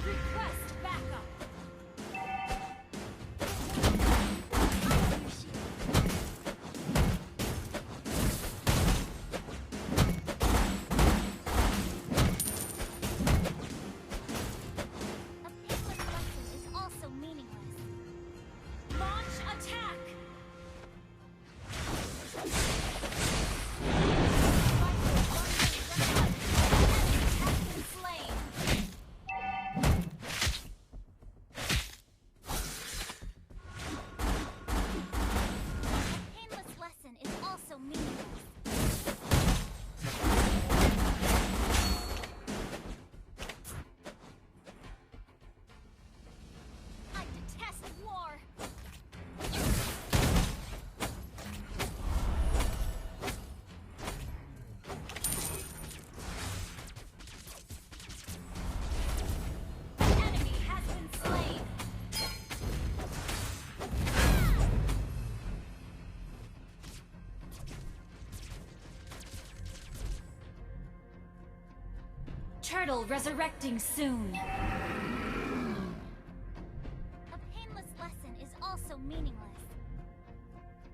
Request backup. A painless lesson is also meaningless. Launch attack! Turtle resurrecting soon. A painless lesson is also meaningless.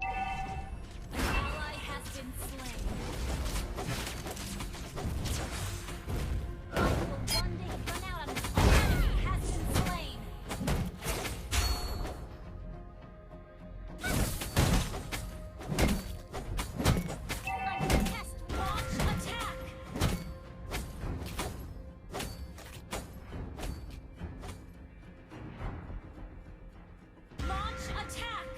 An ally has been slain. I will one day run out on an enemy has been slain. I detest launch attack. Launch attack!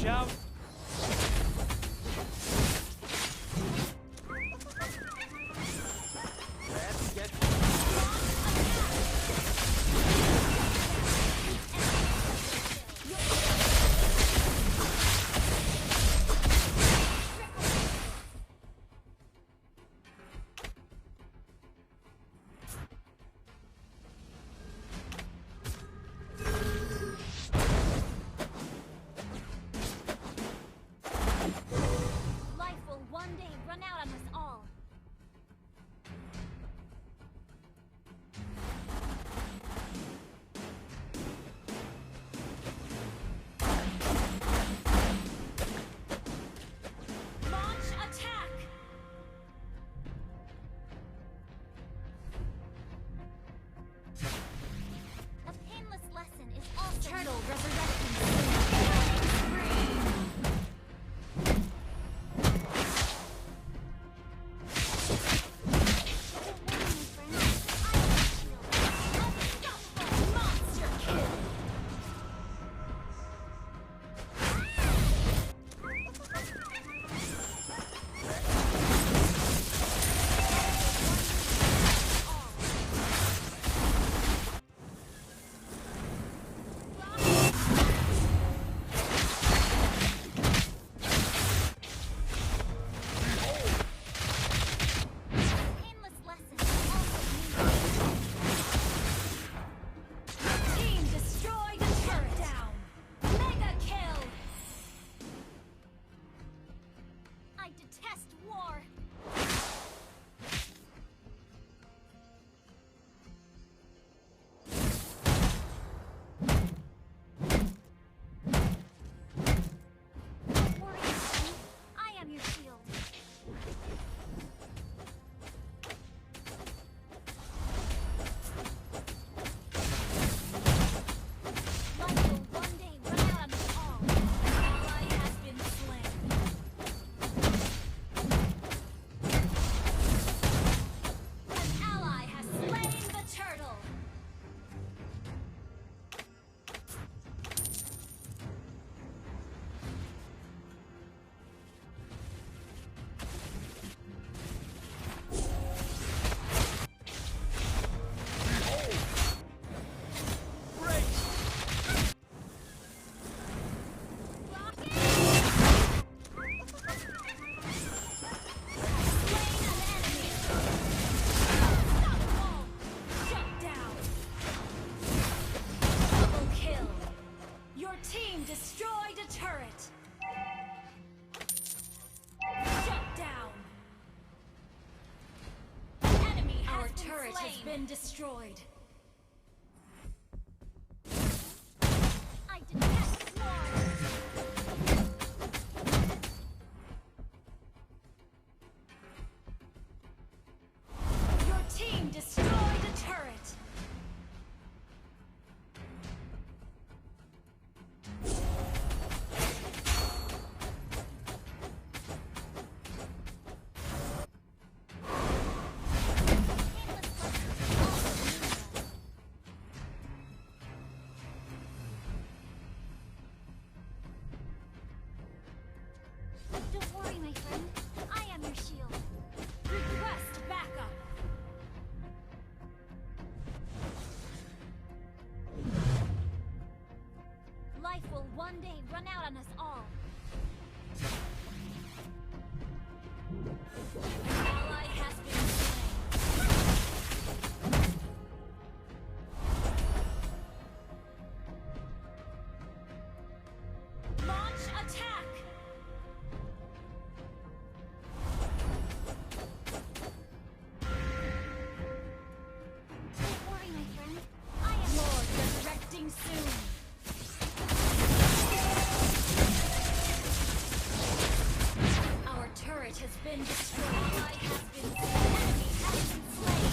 Watch out! Let's get Life will one day run out on us all. Launch attack! A painless lesson is also turtle resurrecting. Monster kill! Painless lesson is also team destroy the turret down. Mega kill. I detest war. Don't worry, friend. I am your shield. Life will one day run out on us all. An ally has been slain. An ally has slain the turtle. Destroyed a turret! Shut down! Enemy has Our turret has been destroyed. I detest war! Your team destroyed a turret! Don't worry, my friend. I am your shield. Request backup. Life will one day run out on us all. An ally has been slain. Launch attack! Don't worry, my friend. I am Lord resurrecting soon. Our turret has been destroyed. Ally has been slain. Enemy has been slain.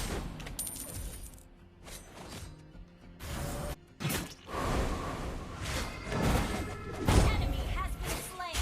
Enemy has been slain.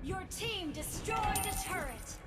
Your team destroyed a turret.